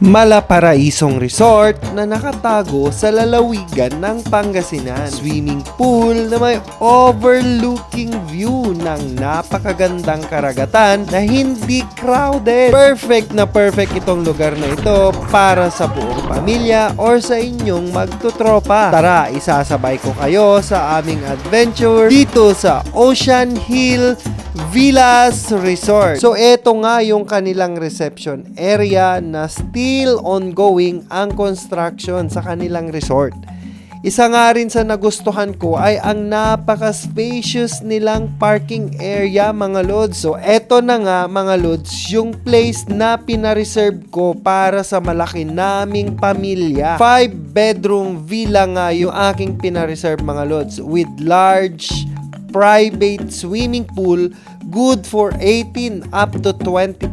Malaparaisong resort na nakatago sa lalawigan ng Pangasinan. Swimming pool na may overlooking view ng napakagandang karagatan na hindi crowded. Perfect na perfect itong lugar na ito para sa buong pamilya or sa inyong magtutropa. Tara, isasabay ko kayo sa aming adventure dito sa Ocean Hill Villas Resort. So eto nga yung kanilang reception area na still ongoing ang construction sa kanilang resort. Isa nga rin sa nagustuhan ko ay ang napaka-spacious nilang parking area mga lods. So eto na nga mga lods yung place na pinareserve ko para sa malaki naming pamilya. 5-bedroom villa nga yung aking pinareserve mga lods with large private swimming pool, good for 18 up to 25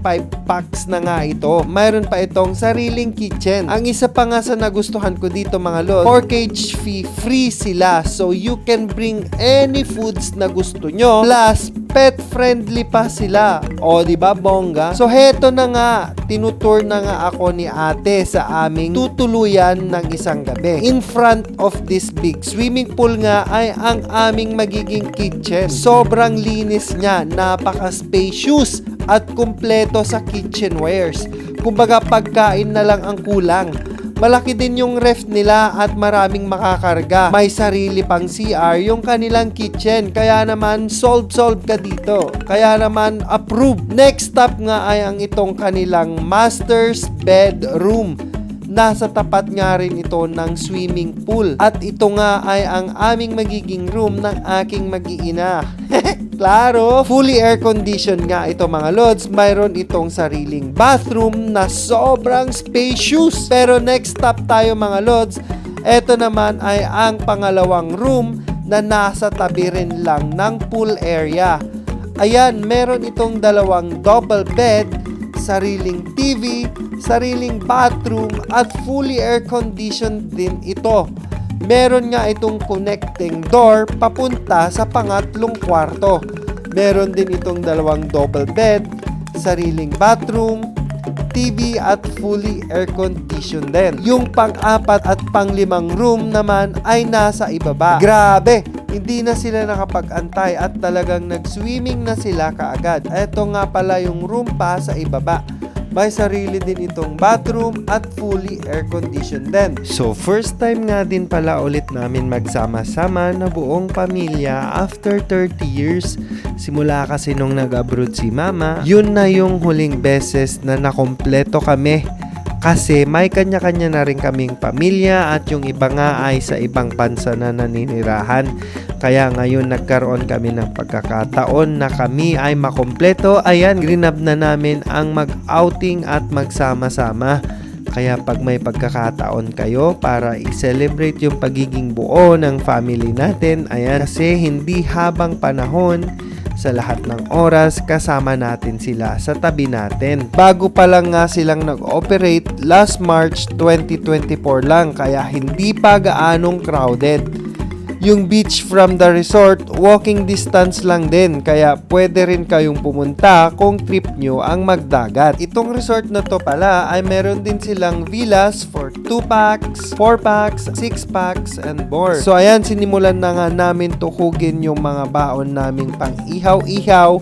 packs na nga ito. Mayroon pa itong sariling kitchen. Ang isa pa nga sa nagustuhan ko dito mga lods, 4 fee free sila. So you can bring any foods na gusto nyo. Plus, pet friendly pa sila. O, di ba bongga? So heto na nga, tinutour na nga ako ni ate sa aming tutuluyan ng isang gabi. In front of this big swimming pool nga ay ang aming magiging kitchen. Sobrang linis niya, napaka-spacious at kumpleto sa kitchenwares. Kumbaga pagkain na lang ang kulang. Malaki din yung ref nila at maraming makakarga. May sarili pang CR yung kanilang kitchen. Kaya naman solve ka dito. Kaya naman approve. Next stop nga ay ang itong kanilang master's bedroom. Nasa tapat nga rin ito ng swimming pool. At ito nga ay ang aming magiging room ng aking mag-iina. Klaro, fully air-conditioned nga ito mga lods. Mayroon itong sariling bathroom na sobrang spacious. Pero next stop tayo mga lods. Ito naman ay ang pangalawang room na nasa tabi rin lang ng pool area. Ayan, meron itong dalawang double bed, sariling TV, sariling bathroom at fully air-conditioned din ito. Meron nga itong connecting door papunta sa pangatlong kwarto. Meron din itong dalawang double bed, sariling bathroom, TV at fully air-conditioned din. Yung pang-apat at pang-limang room naman ay nasa ibaba. Grabe! Hindi na sila nakapag-antay at talagang nag-swimming na sila kaagad. Ito nga pala yung room pa sa ibaba. May sarili din itong bathroom at fully air-conditioned din. So first time nga din pala ulit namin magsama-sama na buong pamilya after 30 years. Simula kasi nung nag-abroad si mama, yun na yung huling beses na nakompleto kami. Kasi may kanya-kanya na rin kaming pamilya at yung iba nga ay sa ibang bansa na naninirahan. Kaya ngayon nagkaroon kami ng pagkakataon na kami ay makompleto. Ayan, grinab na namin ang mag-outing at magsama-sama. Kaya pag may pagkakataon kayo para i-celebrate yung pagiging buo ng family natin, ayan, kasi hindi habang panahon sa lahat ng oras kasama natin sila sa tabi natin. Bago pa lang nga silang nag-operate last March 2024 lang, kaya hindi pa gaanong crowded. Yung beach from the resort, walking distance lang din, kaya pwede rin kayong pumunta kung trip nyo ang magdagat. Itong resort na to pala ay meron din silang villas for 2 packs, 4 packs, 6 packs, and more. So ayan, sinimulan na nga namin tukugin yung mga baon naming pang ihaw-ihaw,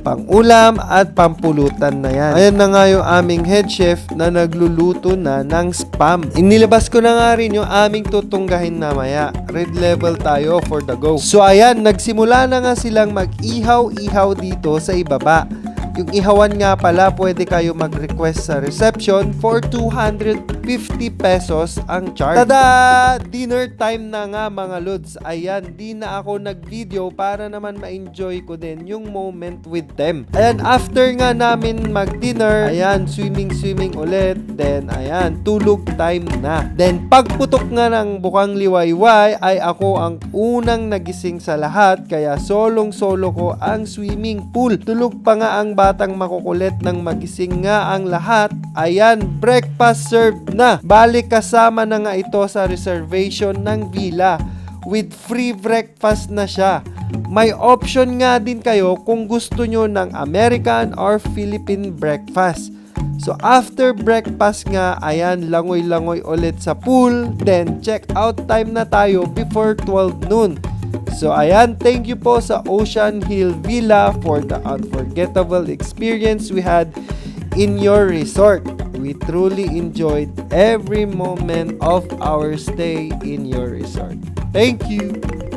pang-ulam at pampulutan na yan. Ayan na nga yung aming head chef na nagluluto na ng spam. Inilabas ko na nga rin yung aming tutunggahin na maya. Red level tayo for the go. So ayan, nagsimula na nga silang mag-ihaw-ihaw dito sa ibaba. Yung ihawan nga pala, pwede kayo mag-request sa reception for 250 pesos ang charge. Tada! Dinner time na nga mga lods. Ayan, di na ako nag-video para naman ma-enjoy ko din yung moment with them. Ayan, after nga namin mag-dinner, ayan, swimming ulit. Then, ayan, tulog time na. Then, pagputok nga ng bukang liwayway, ay ako ang unang nagising sa lahat. Kaya solong-solo ko ang swimming pool. Tulog pa nga ang batang makukulit nang magising nga ang lahat. Ayan, breakfast served na. Balik kasama na nga ito sa reservation ng villa. With free breakfast na siya. May option nga din kayo kung gusto nyo ng American or Philippine breakfast. So after breakfast nga, ayan, langoy-langoy ulit sa pool. Then check out time na tayo before 12 noon. So ayan, thank you po sa Ocean Hill Villa for the unforgettable experience we had in your resort. We truly enjoyed every moment of our stay in your resort. Thank you!